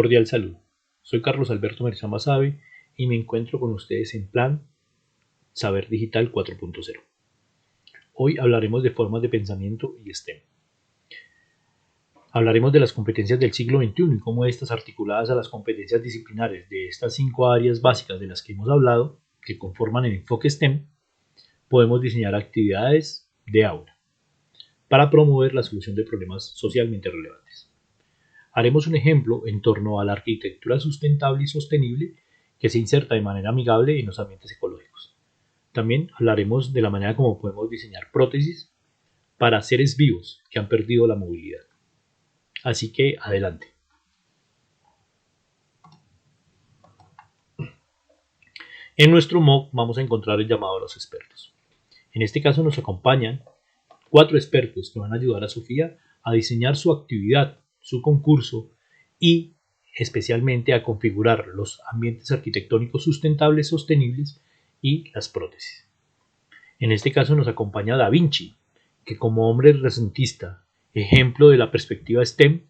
Cordial saludo. Soy Carlos Alberto Merzán Basabe y me encuentro con ustedes en Plan Saber Digital 4.0. Hoy hablaremos de formas de pensamiento y STEM. Hablaremos de las competencias del siglo XXI y cómo estas, articuladas a las competencias disciplinares de estas 5 áreas básicas de las que hemos hablado, que conforman el enfoque STEM, podemos diseñar actividades de aula para promover la solución de problemas socialmente relevantes. Haremos un ejemplo en torno a la arquitectura sustentable y sostenible que se inserta de manera amigable en los ambientes ecológicos. También hablaremos de la manera como podemos diseñar prótesis para seres vivos que han perdido la movilidad. Así que adelante. En nuestro MOOC vamos a encontrar el llamado a los expertos. En este caso nos acompañan 4 expertos que van a ayudar a Sofía a diseñar su actividad, su concurso y especialmente a configurar los ambientes arquitectónicos sustentables, sostenibles y las prótesis. En este caso nos acompaña Da Vinci, que como hombre renacentista, ejemplo de la perspectiva STEM,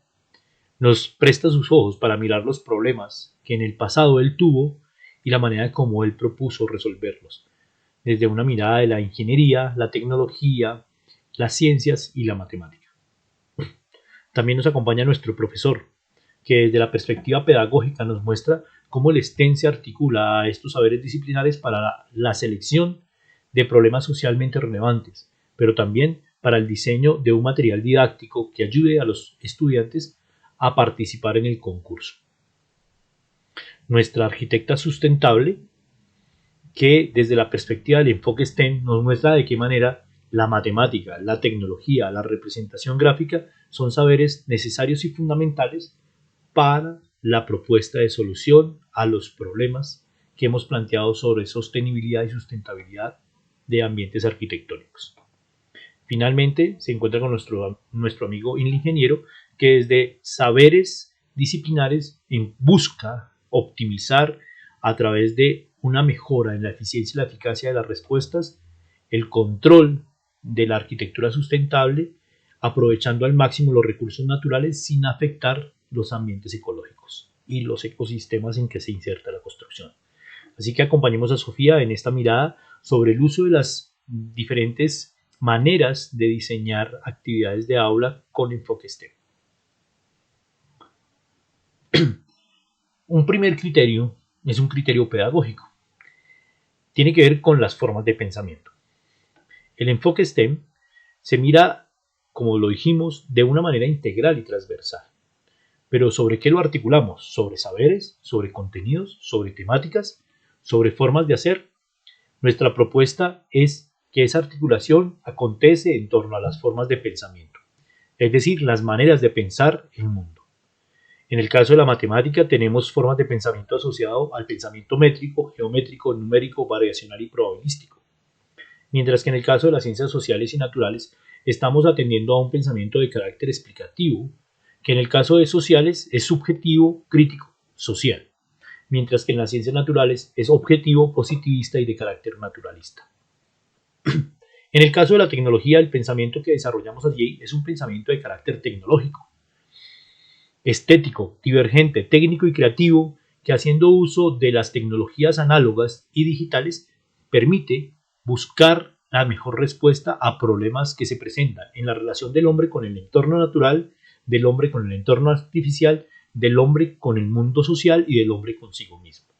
nos presta sus ojos para mirar los problemas que en el pasado él tuvo y la manera como él propuso resolverlos, desde una mirada de la ingeniería, la tecnología, las ciencias y la matemática. También nos acompaña nuestro profesor, que desde la perspectiva pedagógica nos muestra cómo el STEM se articula a estos saberes disciplinares para la selección de problemas socialmente relevantes, pero también para el diseño de un material didáctico que ayude a los estudiantes a participar en el concurso. Nuestra arquitecta sustentable, que desde la perspectiva del enfoque STEM nos muestra de qué manera la matemática, la tecnología, la representación gráfica son saberes necesarios y fundamentales para la propuesta de solución a los problemas que hemos planteado sobre sostenibilidad y sustentabilidad de ambientes arquitectónicos. Finalmente, se encuentra con nuestro amigo ingeniero, que desde saberes disciplinares busca optimizar a través de una mejora en la eficiencia y la eficacia de las respuestas, el control de la arquitectura sustentable, aprovechando al máximo los recursos naturales sin afectar los ambientes ecológicos y los ecosistemas en que se inserta la construcción. Así que acompañemos a Sofía en esta mirada sobre el uso de las diferentes maneras de diseñar actividades de aula con enfoque STEM. Un primer criterio es un criterio pedagógico. Tiene que ver con las formas de pensamiento. El enfoque STEM se mira, como lo dijimos, de una manera integral y transversal. Pero ¿sobre qué lo articulamos? ¿Sobre saberes? ¿Sobre contenidos? ¿Sobre temáticas? ¿Sobre formas de hacer? Nuestra propuesta es que esa articulación acontece en torno a las formas de pensamiento, es decir, las maneras de pensar el mundo. En el caso de la matemática tenemos formas de pensamiento asociado al pensamiento métrico, geométrico, numérico, variacional y probabilístico. Mientras que en el caso de las ciencias sociales y naturales estamos atendiendo a un pensamiento de carácter explicativo, que en el caso de sociales es subjetivo, crítico, social, mientras que en las ciencias naturales es objetivo, positivista y de carácter naturalista. En el caso de la tecnología, el pensamiento que desarrollamos allí es un pensamiento de carácter tecnológico, estético, divergente, técnico y creativo, que haciendo uso de las tecnologías análogas y digitales permite buscar la mejor respuesta a problemas que se presentan en la relación del hombre con el entorno natural, del hombre con el entorno artificial, del hombre con el mundo social y del hombre consigo mismo.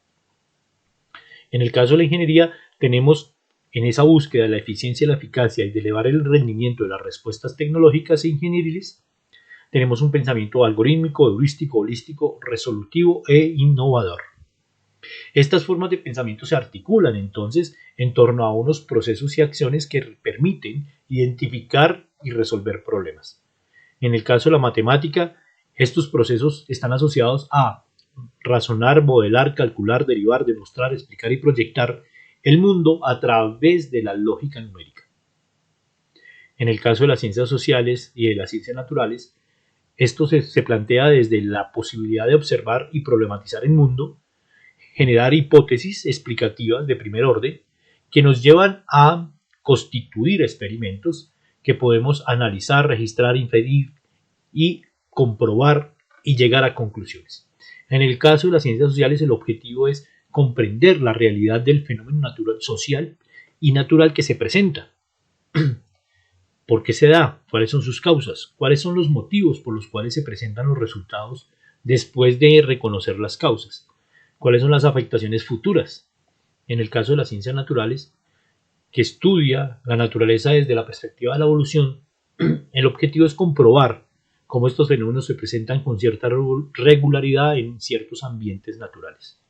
En el caso de la ingeniería, tenemos en esa búsqueda de la eficiencia y la eficacia y de elevar el rendimiento de las respuestas tecnológicas e ingenieriles, tenemos un pensamiento algorítmico, heurístico, holístico, resolutivo e innovador. Estas formas de pensamiento se articulan entonces en torno a unos procesos y acciones que permiten identificar y resolver problemas. En el caso de la matemática, estos procesos están asociados a razonar, modelar, calcular, derivar, demostrar, explicar y proyectar el mundo a través de la lógica numérica. En el caso de las ciencias sociales y de las ciencias naturales, esto se plantea desde la posibilidad de observar y problematizar el mundo, generar hipótesis explicativas de primer orden que nos llevan a constituir experimentos que podemos analizar, registrar, inferir y comprobar y llegar a conclusiones. En el caso de las ciencias sociales, el objetivo es comprender la realidad del fenómeno natural, social y natural que se presenta. ¿Por qué se da? ¿Cuáles son sus causas? ¿Cuáles son los motivos por los cuales se presentan los resultados después de reconocer las causas? ¿Cuáles son las afectaciones futuras? En el caso de las ciencias naturales, que estudia la naturaleza desde la perspectiva de la evolución, el objetivo es comprobar cómo estos fenómenos se presentan con cierta regularidad en ciertos ambientes naturales.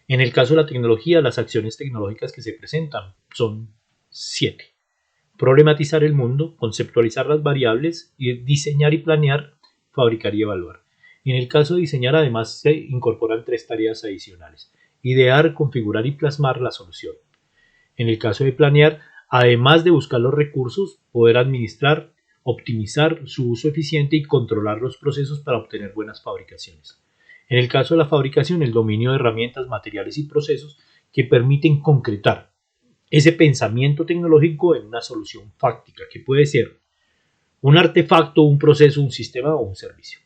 En el caso de la tecnología, las acciones tecnológicas que se presentan son 7. Problematizar el mundo, conceptualizar las variables, y diseñar y planear, fabricar y evaluar. En el caso de diseñar, además, se incorporan 3 tareas adicionales: idear, configurar y plasmar la solución. En el caso de planear, además de buscar los recursos, poder administrar, optimizar su uso eficiente y controlar los procesos para obtener buenas fabricaciones. En el caso de la fabricación, el dominio de herramientas, materiales y procesos que permiten concretar ese pensamiento tecnológico en una solución fáctica, que puede ser un artefacto, un proceso, un sistema o un servicio.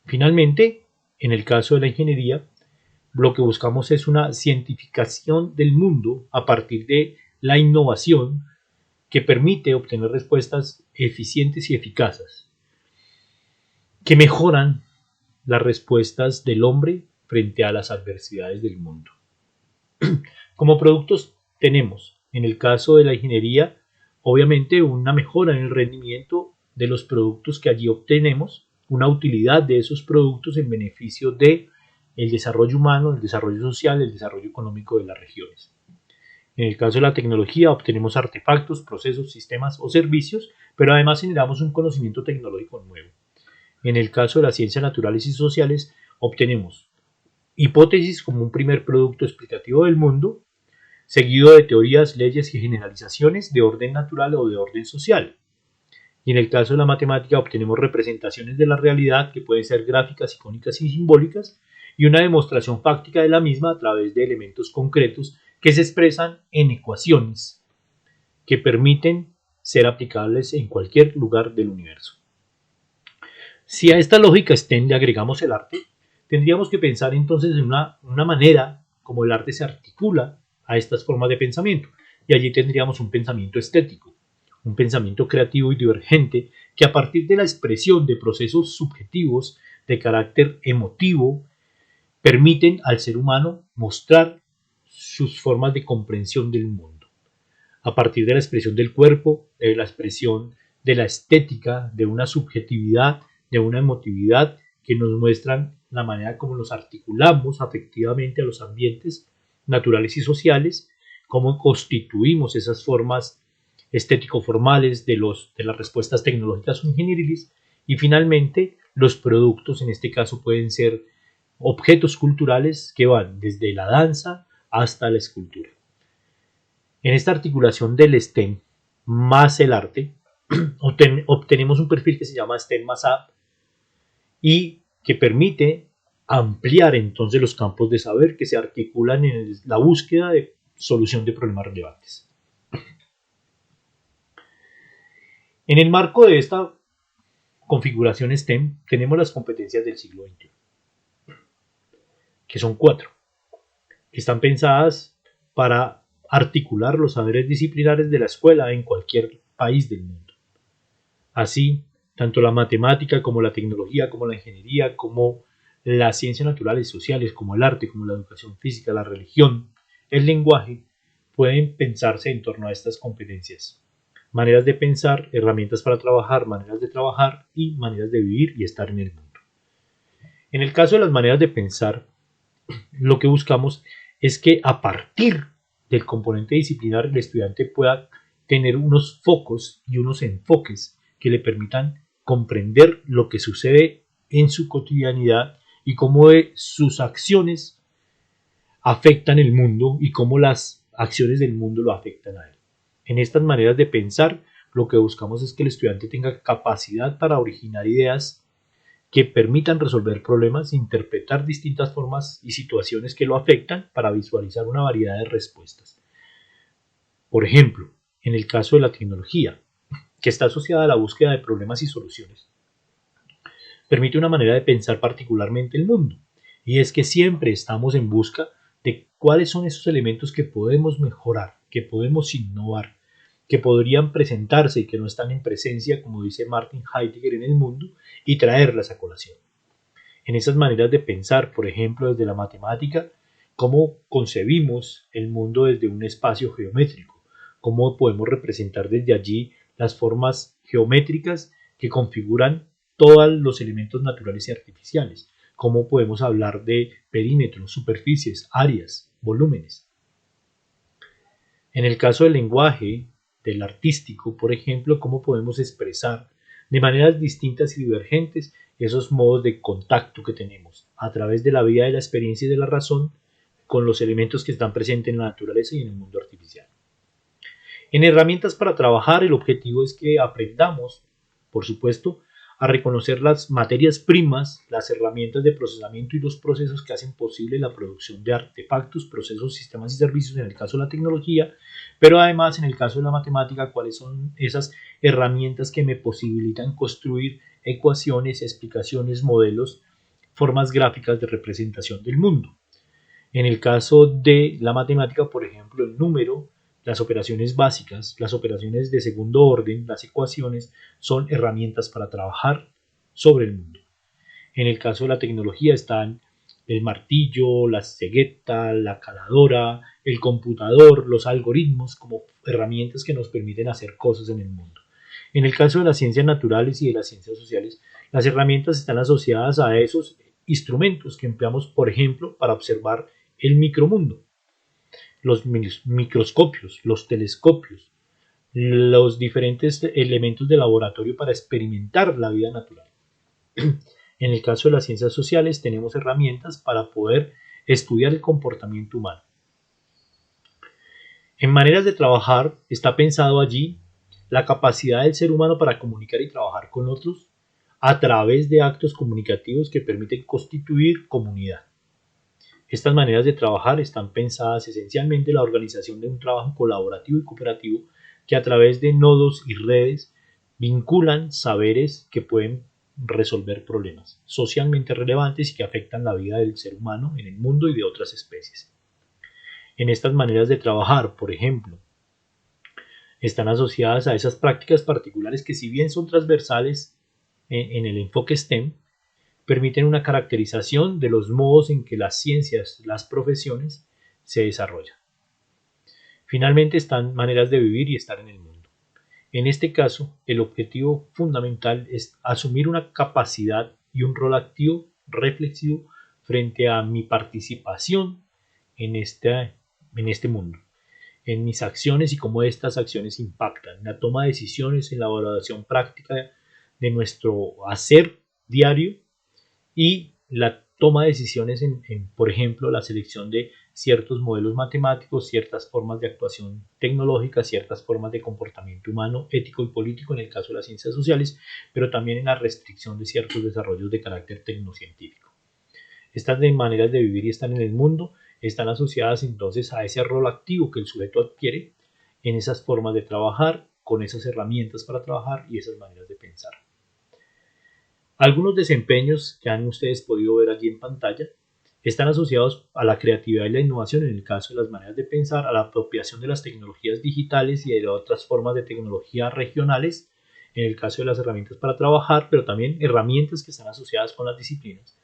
Finalmente, en el caso de la ingeniería, lo que buscamos es una cientificación del mundo a partir de la innovación que permite obtener respuestas eficientes y eficaces, que mejoran las respuestas del hombre frente a las adversidades del mundo. Como productos tenemos, en el caso de la ingeniería, obviamente una mejora en el rendimiento de los productos que allí obtenemos, una utilidad de esos productos en beneficio de el desarrollo humano, el desarrollo social, el desarrollo económico de las regiones. En el caso de la tecnología obtenemos artefactos, procesos, sistemas o servicios, pero además generamos un conocimiento tecnológico nuevo. En el caso de las ciencias naturales y sociales obtenemos hipótesis como un primer producto explicativo del mundo, seguido de teorías, leyes y generalizaciones de orden natural o de orden social. Y en el caso de la matemática obtenemos representaciones de la realidad que pueden ser gráficas, icónicas y simbólicas, y una demostración fáctica de la misma a través de elementos concretos que se expresan en ecuaciones que permiten ser aplicables en cualquier lugar del universo. Si a esta lógica STEM le agregamos el arte, tendríamos que pensar entonces en una manera como el arte se articula a estas formas de pensamiento, y allí tendríamos un pensamiento estético, un pensamiento creativo y divergente que, a partir de la expresión de procesos subjetivos de carácter emotivo, permiten al ser humano mostrar sus formas de comprensión del mundo. A partir de la expresión del cuerpo, de la expresión de la estética, de una subjetividad, de una emotividad que nos muestran la manera como nos articulamos afectivamente a los ambientes naturales y sociales, cómo constituimos esas formas estético-formales de las respuestas tecnológicas o ingenieriles, y finalmente los productos, en este caso pueden ser objetos culturales que van desde la danza hasta la escultura. En esta articulación del STEM más el arte, obtenemos un perfil que se llama STEM más AP y que permite ampliar entonces los campos de saber que se articulan en la búsqueda de solución de problemas relevantes. En el marco de esta configuración STEM tenemos las competencias del siglo XXI, que son 4, que están pensadas para articular los saberes disciplinares de la escuela en cualquier país del mundo. Así, tanto la matemática como la tecnología, como la ingeniería, como las ciencias naturales y sociales, como el arte, como la educación física, la religión, el lenguaje, pueden pensarse en torno a estas competencias. Maneras de pensar, herramientas para trabajar, maneras de trabajar y maneras de vivir y estar en el mundo. En el caso de las maneras de pensar, lo que buscamos es que a partir del componente disciplinar el estudiante pueda tener unos focos y unos enfoques que le permitan comprender lo que sucede en su cotidianidad y cómo sus acciones afectan el mundo y cómo las acciones del mundo lo afectan a él. En estas maneras de pensar, lo que buscamos es que el estudiante tenga capacidad para originar ideas que permitan resolver problemas, interpretar distintas formas y situaciones que lo afectan para visualizar una variedad de respuestas. Por ejemplo, en el caso de la tecnología, que está asociada a la búsqueda de problemas y soluciones, permite una manera de pensar particularmente el mundo, y es que siempre estamos en busca de cuáles son esos elementos que podemos mejorar, que podemos innovar, que podrían presentarse y que no están en presencia, como dice Martin Heidegger, en el mundo, y traerlas a colación. En esas maneras de pensar, por ejemplo, desde la matemática, cómo concebimos el mundo desde un espacio geométrico, cómo podemos representar desde allí las formas geométricas que configuran todos los elementos naturales y artificiales, cómo podemos hablar de perímetros, superficies, áreas, volúmenes. En el caso del lenguaje, del artístico, por ejemplo, cómo podemos expresar de maneras distintas y divergentes esos modos de contacto que tenemos a través de la vía de la experiencia y de la razón con los elementos que están presentes en la naturaleza y en el mundo artificial. En herramientas para trabajar, el objetivo es que aprendamos, por supuesto, a reconocer las materias primas, las herramientas de procesamiento y los procesos que hacen posible la producción de artefactos, procesos, sistemas y servicios en el caso de la tecnología, pero además en el caso de la matemática, cuáles son esas herramientas que me posibilitan construir ecuaciones, explicaciones, modelos, formas gráficas de representación del mundo. En el caso de la matemática, por ejemplo, el número, las operaciones básicas, las operaciones de segundo orden, las ecuaciones, son herramientas para trabajar sobre el mundo. En el caso de la tecnología están el martillo, la cegueta, la caladora, el computador, los algoritmos como herramientas que nos permiten hacer cosas en el mundo. En el caso de las ciencias naturales y de las ciencias sociales, las herramientas están asociadas a esos instrumentos que empleamos, por ejemplo, para observar el micromundo, los microscopios, los telescopios, los diferentes elementos de laboratorio para experimentar la vida natural. En el caso de las ciencias sociales tenemos herramientas para poder estudiar el comportamiento humano. En maneras de trabajar está pensado allí la capacidad del ser humano para comunicar y trabajar con otros a través de actos comunicativos que permiten constituir comunidad. Estas maneras de trabajar están pensadas esencialmente en la organización de un trabajo colaborativo y cooperativo que a través de nodos y redes vinculan saberes que pueden resolver problemas socialmente relevantes y que afectan la vida del ser humano en el mundo y de otras especies. En estas maneras de trabajar, por ejemplo, están asociadas a esas prácticas particulares que, si bien son transversales en el enfoque STEM, permiten una caracterización de los modos en que las ciencias, las profesiones se desarrollan. Finalmente están maneras de vivir y estar en el mundo. En este caso, el objetivo fundamental es asumir una capacidad y un rol activo, reflexivo, frente a mi participación en este mundo, en mis acciones y cómo estas acciones impactan en la toma de decisiones, en la valoración práctica de nuestro hacer diario y la toma de decisiones por ejemplo, la selección de ciertos modelos matemáticos, ciertas formas de actuación tecnológica, ciertas formas de comportamiento humano, ético y político en el caso de las ciencias sociales, pero también en la restricción de ciertos desarrollos de carácter tecnocientífico. Estas maneras de vivir y estar en el mundo están asociadas entonces a ese rol activo que el sujeto adquiere en esas formas de trabajar, con esas herramientas para trabajar y esas maneras de pensar. Algunos desempeños que han ustedes podido ver allí en pantalla están asociados a la creatividad y la innovación en el caso de las maneras de pensar, a la apropiación de las tecnologías digitales y de otras formas de tecnología regionales en el caso de las herramientas para trabajar, pero también herramientas que están asociadas con las disciplinas.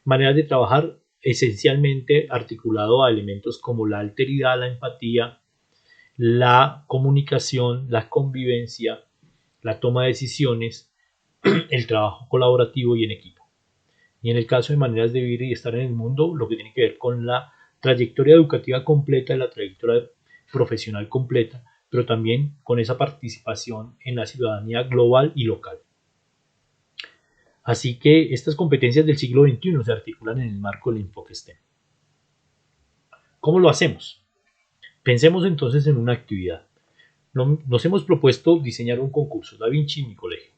Maneras de trabajar esencialmente articulado a elementos como la alteridad, la empatía, la comunicación, la convivencia, la toma de decisiones, el trabajo colaborativo y en equipo. Y en el caso de maneras de vivir y estar en el mundo, lo que tiene que ver con la trayectoria educativa completa, la trayectoria profesional completa, pero también con esa participación en la ciudadanía global y local. Así que estas competencias del siglo XXI se articulan en el marco del enfoque STEM. ¿Cómo lo hacemos? Pensemos entonces en una actividad. Nos hemos propuesto diseñar un concurso, Da Vinci en mi colegio.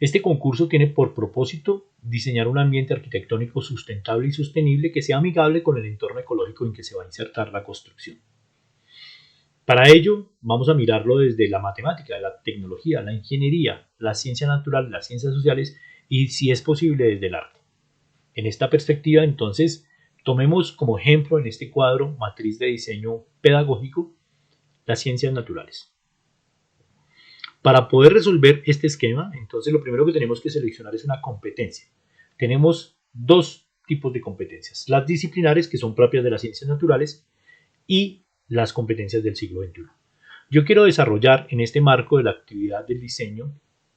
Este concurso tiene por propósito diseñar un ambiente arquitectónico sustentable y sostenible que sea amigable con el entorno ecológico en que se va a insertar la construcción. Para ello, vamos a mirarlo desde la matemática, la tecnología, la ingeniería, la ciencia natural, las ciencias sociales y si es posible desde el arte. En esta perspectiva, entonces, tomemos como ejemplo en este cuadro matriz de diseño pedagógico las ciencias naturales. Para poder resolver este esquema, entonces lo primero que tenemos que seleccionar es una competencia. Tenemos dos tipos de competencias, las disciplinares, que son propias de las ciencias naturales, y las competencias del siglo XXI. Yo quiero desarrollar en este marco de la actividad del diseño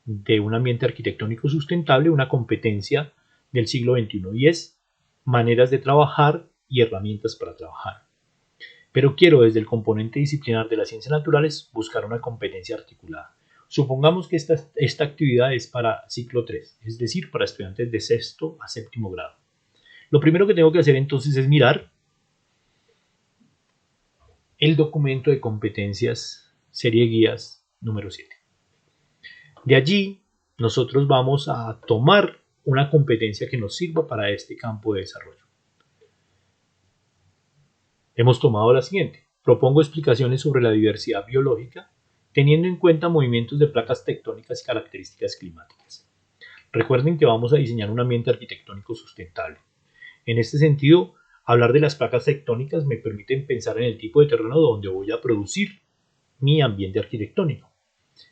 de un ambiente arquitectónico sustentable una competencia del siglo XXI, y es maneras de trabajar y herramientas para trabajar. Pero quiero desde el componente disciplinar de las ciencias naturales buscar una competencia articulada. Supongamos que esta actividad es para ciclo 3, es decir, para estudiantes de sexto a séptimo grado. Lo primero que tengo que hacer entonces es mirar el documento de competencias serie guías número 7. De allí nosotros vamos a tomar una competencia que nos sirva para este campo de desarrollo. Hemos tomado la siguiente. Propongo explicaciones sobre la diversidad biológica teniendo en cuenta movimientos de placas tectónicas y características climáticas. Recuerden que vamos a diseñar un ambiente arquitectónico sustentable. En este sentido, hablar de las placas tectónicas me permite pensar en el tipo de terreno donde voy a producir mi ambiente arquitectónico.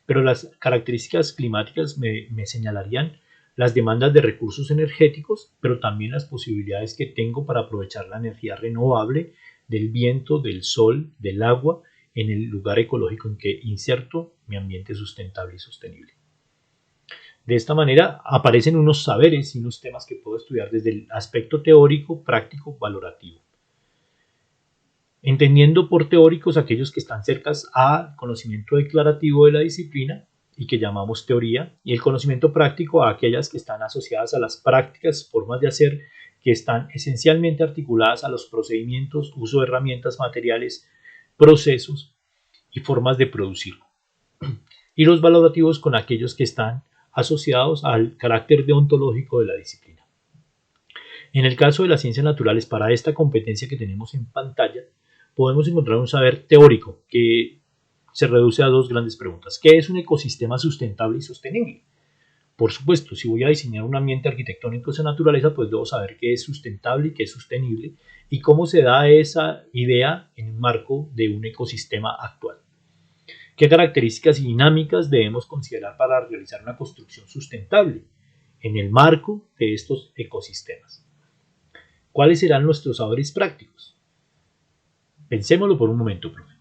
Pero las características climáticas me señalarían las demandas de recursos energéticos, pero también las posibilidades que tengo para aprovechar la energía renovable del viento, del sol, del agua, en el lugar ecológico en que inserto mi ambiente sustentable y sostenible. De esta manera aparecen unos saberes y unos temas que puedo estudiar desde el aspecto teórico, práctico, valorativo. Entendiendo por teóricos aquellos que están cercanos al conocimiento declarativo de la disciplina y que llamamos teoría, y el conocimiento práctico a aquellas que están asociadas a las prácticas, formas de hacer, que están esencialmente articuladas a los procedimientos, uso de herramientas, materiales, procesos y formas de producir. Y los valorativos con aquellos que están asociados al carácter deontológico de la disciplina. En el caso de las ciencias naturales, para esta competencia que tenemos en pantalla, podemos encontrar un saber teórico que se reduce a dos grandes preguntas. ¿Qué es un ecosistema sustentable y sostenible? Por supuesto, si voy a diseñar un ambiente arquitectónico de naturaleza, pues debo saber qué es sustentable y qué es sostenible y cómo se da esa idea en el marco de un ecosistema actual. ¿Qué características y dinámicas debemos considerar para realizar una construcción sustentable en el marco de estos ecosistemas? ¿Cuáles serán nuestros saberes prácticos? Pensémoslo por un momento, profe.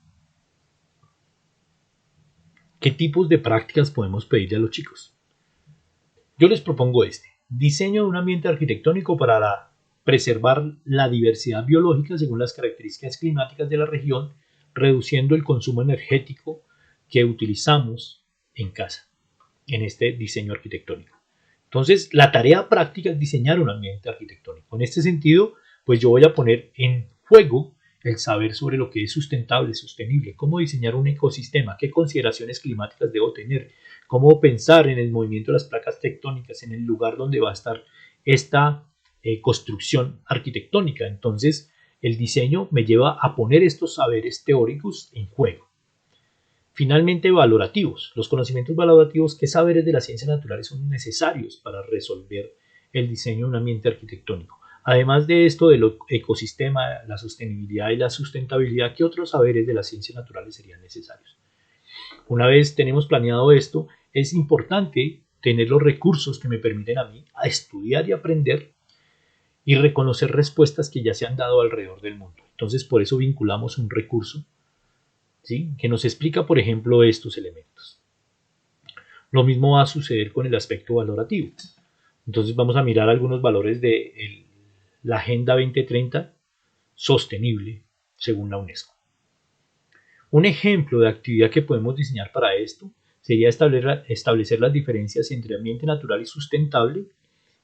¿Qué tipos de prácticas podemos pedirle a los chicos? Yo les propongo diseño de un ambiente arquitectónico para preservar la diversidad biológica según las características climáticas de la región, reduciendo el consumo energético que utilizamos en casa, en este diseño arquitectónico. Entonces, la tarea práctica es diseñar un ambiente arquitectónico. En este sentido, pues yo voy a poner en juego el saber sobre lo que es sustentable, sostenible, cómo diseñar un ecosistema, qué consideraciones climáticas debo tener, cómo pensar en el movimiento de las placas tectónicas, en el lugar donde va a estar esta construcción arquitectónica. Entonces, el diseño me lleva a poner estos saberes teóricos en juego. Finalmente, valorativos. Los conocimientos valorativos, ¿qué saberes de las ciencias naturales son necesarios para resolver el diseño de un ambiente arquitectónico? Además de esto, del ecosistema, la sostenibilidad y la sustentabilidad, ¿qué otros saberes de las ciencias naturales serían necesarios? Una vez tenemos planeado esto, es importante tener los recursos que me permiten a mí a estudiar y aprender y reconocer respuestas que ya se han dado alrededor del mundo. Entonces, por eso vinculamos un recurso, ¿sí?, que nos explica, por ejemplo, estos elementos. Lo mismo va a suceder con el aspecto valorativo. Entonces vamos a mirar algunos valores de la Agenda 2030 sostenible según la UNESCO. Un ejemplo de actividad que podemos diseñar para esto sería establecer las diferencias entre ambiente natural y sustentable,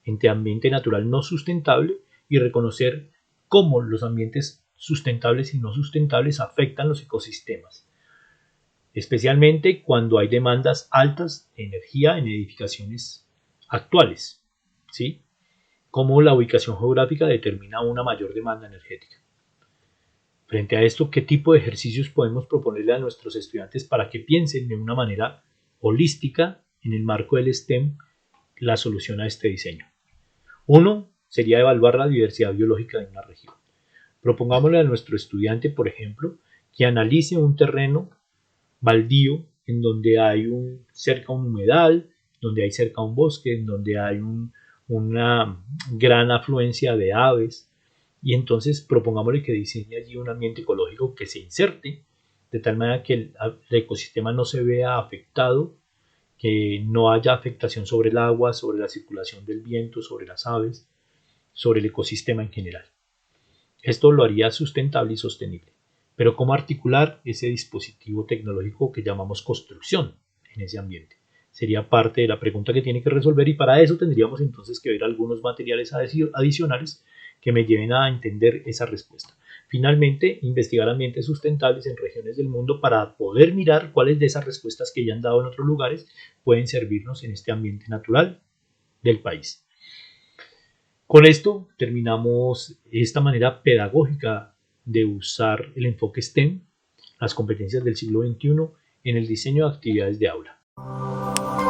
entre ambiente natural no sustentable, y reconocer cómo los ambientes sustentables y no sustentables afectan los ecosistemas, especialmente cuando hay demandas altas de energía en edificaciones actuales, ¿sí?, cómo la ubicación geográfica determina una mayor demanda energética. Frente a esto, ¿qué tipo de ejercicios podemos proponerle a nuestros estudiantes para que piensen de una manera holística en el marco del STEM la solución a este diseño. Uno sería evaluar la diversidad biológica de una región. Propongámosle a nuestro estudiante, por ejemplo, que analice un terreno baldío en donde hay cerca un humedal, donde hay cerca un bosque, en donde hay una gran afluencia de aves, y entonces propongámosle que diseñe allí un ambiente ecológico que se inserte de tal manera que el ecosistema no se vea afectado, que no haya afectación sobre el agua, sobre la circulación del viento, sobre las aves, sobre el ecosistema en general. Esto lo haría sustentable y sostenible. Pero ¿cómo articular ese dispositivo tecnológico que llamamos construcción en ese ambiente? Sería parte de la pregunta que tiene que resolver, y para eso tendríamos entonces que ver algunos materiales adicionales que me lleven a entender esa respuesta. Finalmente, investigar ambientes sustentables en regiones del mundo para poder mirar cuáles de esas respuestas que ya han dado en otros lugares pueden servirnos en este ambiente natural del país. Con esto terminamos esta manera pedagógica de usar el enfoque STEM, las competencias del siglo XXI, en el diseño de actividades de aula.